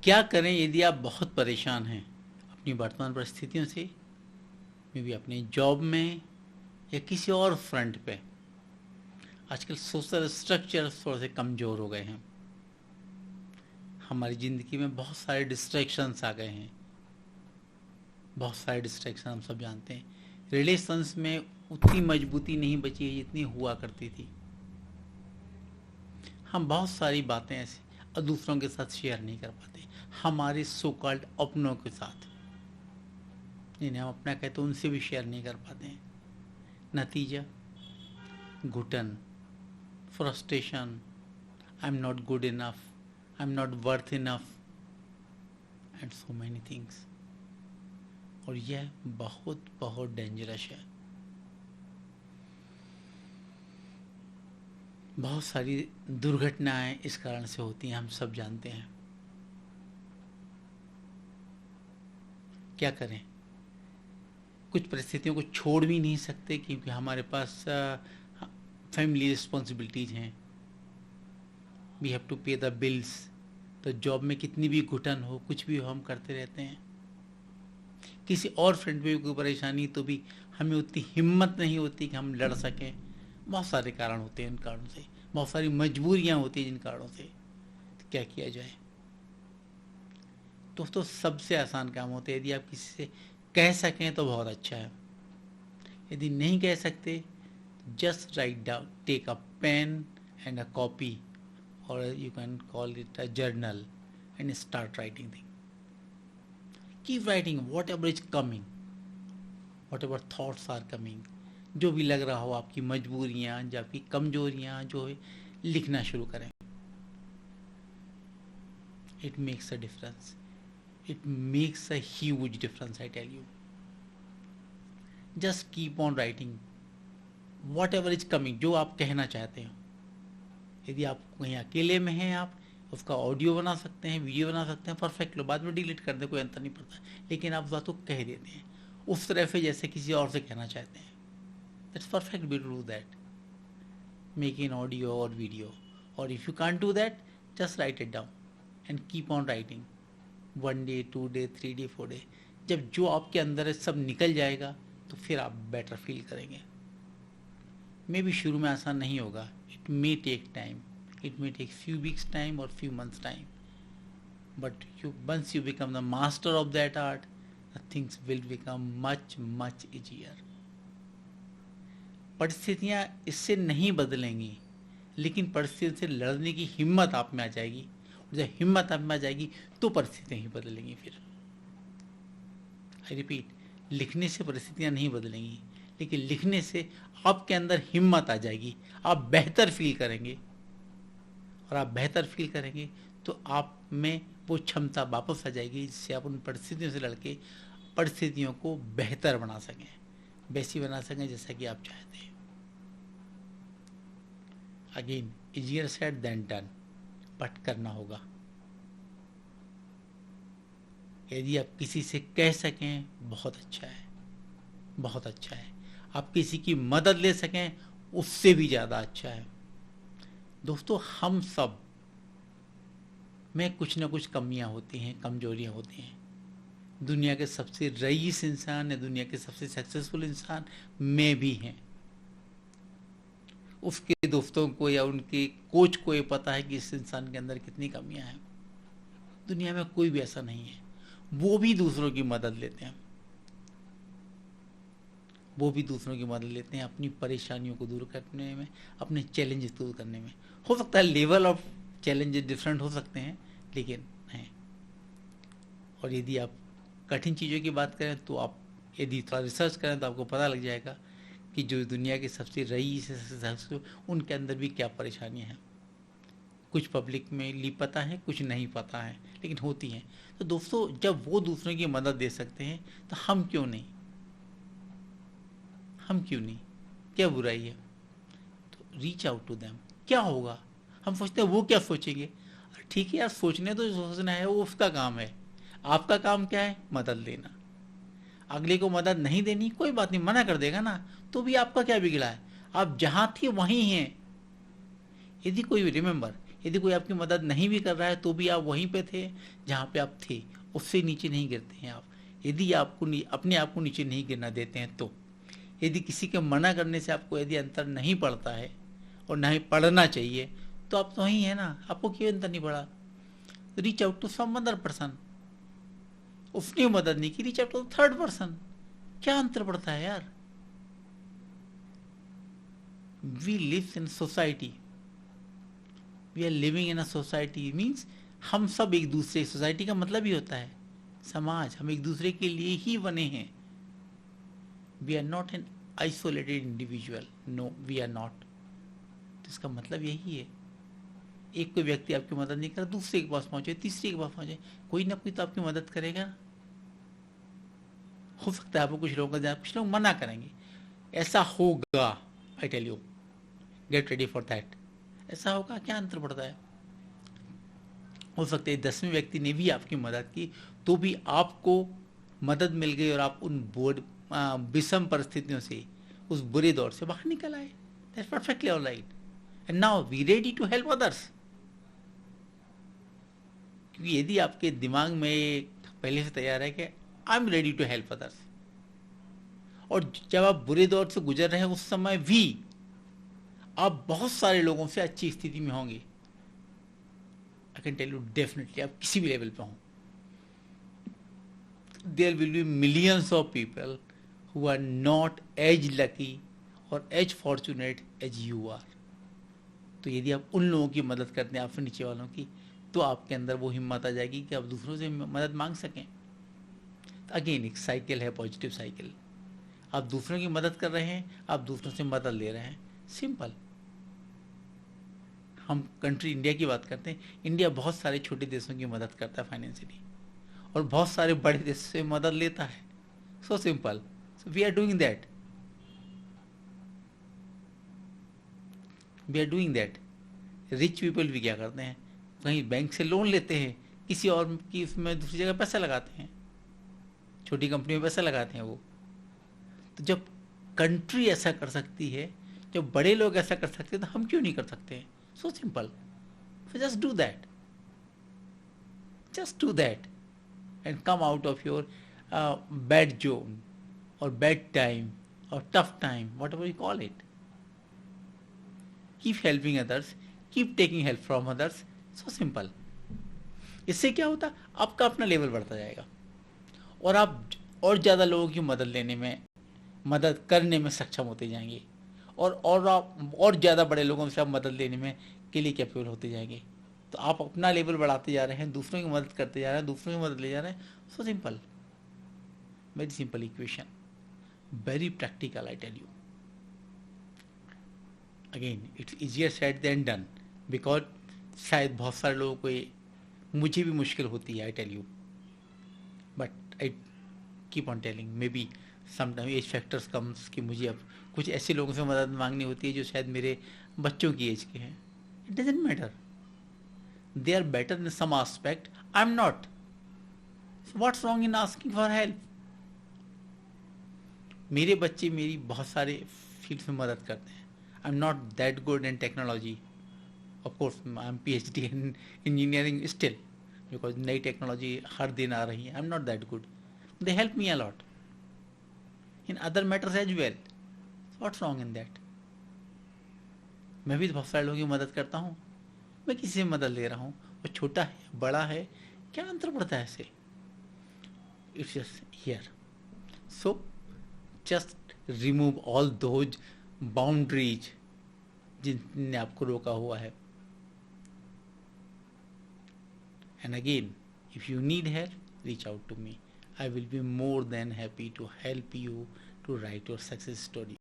क्या करें यदि आप बहुत परेशान हैं अपनी वर्तमान परिस्थितियों से, मे भी अपने जॉब में या किसी और फ्रंट पे। आजकल सोशल स्ट्रक्चर थोड़े से कमज़ोर हो गए हैं, हमारी ज़िंदगी में बहुत सारे डिस्ट्रैक्शंस आ गए हैं, बहुत सारे डिस्ट्रैक्शन हम सब जानते हैं। रिलेशंस में उतनी मजबूती नहीं बची है जितनी हुआ करती थी। हम बहुत सारी बातें ऐसे दूसरों के साथ शेयर नहीं कर पाते, हमारे सो कॉल्ड अपनों के साथ, जिन्हें हम अपना कहते हैं उनसे भी शेयर नहीं कर पाते हैं। नतीजा घुटन, frustration, I am not good enough, I am not worth enough and so many things. और यह बहुत बहुत डेंजरस है। बहुत सारी दुर्घटनाएं इस कारण से होती हैं, हम सब जानते हैं। क्या करें? कुछ परिस्थितियों को छोड़ भी नहीं सकते क्योंकि हमारे पास फैमिली रिस्पॉन्सिबिलिटीज हैं, वी हैव टू पे द बिल्स। तो जॉब में कितनी भी घुटन हो, कुछ भी हो, हम करते रहते हैं। किसी और फ्रंट में कोई परेशानी तो भी हमें उतनी हिम्मत नहीं होती कि हम लड़ सकें। बहुत सारे कारण होते हैं, उन कारणों से बहुत सारी मजबूरियां होती हैं, जिन कारणों से तो क्या किया जाए। दोस्तों, सबसे आसान काम होता है, यदि आप किसी से कह सकें तो बहुत अच्छा है। यदि नहीं कह सकते, just write down, take a pen and a copy, और you can call it a journal, and start writing thing. Keep writing whatever is coming, whatever thoughts are coming. जो भी लग रहा हो, आपकी मजबूरियाँ, जो आपकी कमजोरियाँ जो है, लिखना शुरू करें। It makes a difference, it makes a huge difference, I tell you. Just keep on writing whatever is coming, जो आप कहना चाहते हो। यदि आप कहीं अकेले में हैं, आप उसका ऑडियो बना सकते हैं, वीडियो बना सकते हैं, परफेक्ट लो, बाद में डिलीट कर दें, कोई अंतर नहीं पड़ता। लेकिन आप बात को कह देते हैं उस तरह से जैसे किसी और से कहना चाहते हैं। That's perfect way to do that, make in audio और वीडियो। और if you can't do that, just write it down and keep on writing, 1 day, 2 day, 3 day, 4 day. जब जो आपके अंदर है सब निकल जाएगा तो फिर आप बेटर फील करेंगे। मे भी शुरू में आसान नहीं होगा, it may take time, it may take few weeks time or few months time, but once you become the master of that art, the things will become much easier. परिस्थितियाँ इससे नहीं बदलेंगी, लेकिन परिस्थिति से लड़ने की हिम्मत आप में आ जाएगी, और जब हिम्मत आप में आ जाएगी तो परिस्थितियाँ ही बदलेंगी। फिर आई रिपीट, लिखने से परिस्थितियाँ नहीं बदलेंगी, लेकिन लिखने से आपके अंदर हिम्मत आ जाएगी, आप बेहतर फील करेंगे, और आप बेहतर फील करेंगे तो आप में वो क्षमता वापस आ जाएगी जिससे आप उन परिस्थितियों से लड़के परिस्थितियों को बेहतर बना सकें, वैसी बना सकें जैसा कि आप चाहते हैं। Again, easier said then done, but करना होगा। यदि आप किसी से कह सकें, बहुत अच्छा है, बहुत अच्छा है। आप किसी की मदद ले सकें, उससे भी ज़्यादा अच्छा है। दोस्तों, हम सब में कुछ ना कुछ कमियां होती हैं, कमजोरियां होती हैं। दुनिया के सबसे रईस इंसान या दुनिया के सबसे सक्सेसफुल इंसान में भी हैं। उसके दोस्तों को या उनके कोच को ये पता है कि इस इंसान के अंदर कितनी कमियां हैं। दुनिया में कोई भी ऐसा नहीं है। वो भी दूसरों की मदद लेते हैं, वो भी दूसरों की मदद लेते हैं अपनी परेशानियों को दूर करने में, अपने चैलेंजेस दूर करने में। हो सकता है लेवल ऑफ चैलेंजेस डिफरेंट हो सकते हैं, लेकिन हैं। और यदि आप कठिन चीज़ों की बात करें तो आप यदि थोड़ा रिसर्च करें तो आपको पता लग जाएगा कि जो दुनिया के सबसे रईस है उनके अंदर भी क्या परेशानियां हैं। कुछ पब्लिक में ली पता है, कुछ नहीं पता है, लेकिन होती हैं। तो दोस्तों, जब वो दूसरों की मदद दे सकते हैं तो हम क्यों नहीं, हम क्यों नहीं, क्या बुराई है? तो रीच आउट टू देम। क्या होगा? हम सोचते हैं वो क्या सोचेंगे। ठीक है यार, सोचने तो सोचना है, वो उसका काम है। आपका काम क्या है? मदद देना। अगले को मदद नहीं देनी, कोई बात नहीं, मना कर देगा ना, तो भी आपका क्या बिगड़ा है? आप जहां थे वहीं हैं। यदि कोई, रिमेंबर, यदि कोई आपकी मदद नहीं भी कर रहा है तो भी आप वहीं पे थे जहाँ पे आप थे, उससे नीचे नहीं गिरते हैं आप, यदि आपको अपने आप को नीचे नहीं गिरना देते हैं तो। यदि किसी के मना करने से आपको यदि अंतर नहीं पड़ता है और ना ही पढ़ना चाहिए तो आप तो वहीं है ना, आपको क्यों अंतर नहीं पड़ा? Reach out to some other person. उसने मदद नहीं की, reach out to third person. क्या अंतर पड़ता है यार? We live in society, we are living in a society means हम सब एक दूसरे, सोसाइटी का मतलब ही होता है समाज, हम एक दूसरे के लिए ही बने हैं। We are not an isolated individual, no we are not. तो इसका मतलब यही है, एक कोई व्यक्ति आपकी मदद नहीं कर, दूसरे के पास पहुंचे, तीसरे के पास पहुंचे, कोई ना कोई तो आपकी मदद करेगा। हो सकता है आपको कुछ लोगों का, कुछ लोग मना करेंगे, ऐसा होगा, I tell you, get ready for that. ऐसा होगा, क्या अंतर पड़ता है? हो सकता है 10वें व्यक्ति ने भी आपकी मदद की तो भी आपको मदद मिल गई और आप उन विषम परिस्थितियों से, उस बुरे दौर से बाहर निकल आए। That's perfectly alright, and now we ready to help others. क्योंकि यदि आपके दिमाग में पहले से तैयार है कि I am ready to help others, और जब आप बुरे दौर से गुजर रहे हैं उस समय भी आप बहुत सारे लोगों से अच्छी स्थिति में होंगे, I can tell you definitely, आप किसी भी लेवल पे हों, there will be millions of people who are not as lucky और as fortunate as you are. तो यदि आप उन लोगों की मदद करते हैं, आपसे नीचे वालों की, तो आपके अंदर वो हिम्मत आ जाएगी कि आप दूसरों से मदद मांग सकें। तो अगेन एक साइकिल है, पॉजिटिव साइकिल। आप दूसरों की मदद कर रहे हैं, आप दूसरों से मदद ले रहे हैं, सिंपल। हम कंट्री इंडिया की बात करते हैं, इंडिया बहुत सारे छोटे देशों की मदद करता है फाइनेंशियली, और बहुत सारे बड़े देश से मदद लेता है। So simple, so we are doing that, we are doing that. Rich people भी क्या करते हैं, कहीं बैंक से लोन लेते हैं, किसी और की उसमें दूसरी जगह पैसा लगाते हैं, छोटी कंपनी में पैसा लगाते हैं वो। तो जब कंट्री ऐसा कर सकती है, जब बड़े लोग ऐसा कर सकते हैं, तो हम क्यों नहीं कर सकते हैं? So simple, just do that, just do that and come out of your bad zone और बैड टाइम और tough time, what ever you call it. Keep helping others, keep taking help from others, so simple. इससे क्या होता, आपका अपना level बढ़ता जाएगा और आप और ज़्यादा लोगों की मदद लेने में, मदद करने में सक्षम होते जाएंगे, और आप और ज़्यादा बड़े लोगों से आप मदद लेने में के लिए कैपेबल होते जाएंगे। तो आप अपना लेवल बढ़ाते जा रहे हैं, दूसरों की मदद करते जा रहे हैं, दूसरों की मदद ले जा रहे हैं। So simple, very simple equation, very practical, I tell you. Again it's easier said then done, because शायद बहुत सारे लोगों को ये, मुझे भी मुश्किल होती है, I tell you, but I keep on telling. Maybe sometime age factors comes कि मुझे अब कुछ ऐसे लोगों से मदद मांगनी होती है जो शायद मेरे बच्चों की एज के हैं। It doesn't matter, they are better in some aspect, I am not, what's wrong in asking for help? मेरे बच्चे मेरी बहुत सारे फील्ड में मदद करते हैं। आई am not that good in technology, of course I am PhD in engineering still, because नई टेक्नोलॉजी हर दिन आ रही है। आई am not that good, they help me a lot in other matters as well. What's wrong in that? मैं भी बहुत सारे लोगों की मदद करता हूँ, मैं किसी से मदद ले रहा हूँ, वो छोटा है बड़ा है, क्या अंतर पड़ता है इससे? It's just here. So just remove all those boundaries जिनने आपको रोका हुआ है। And again, if you need help, reach out to me. I will be more than happy to help you to write your success story.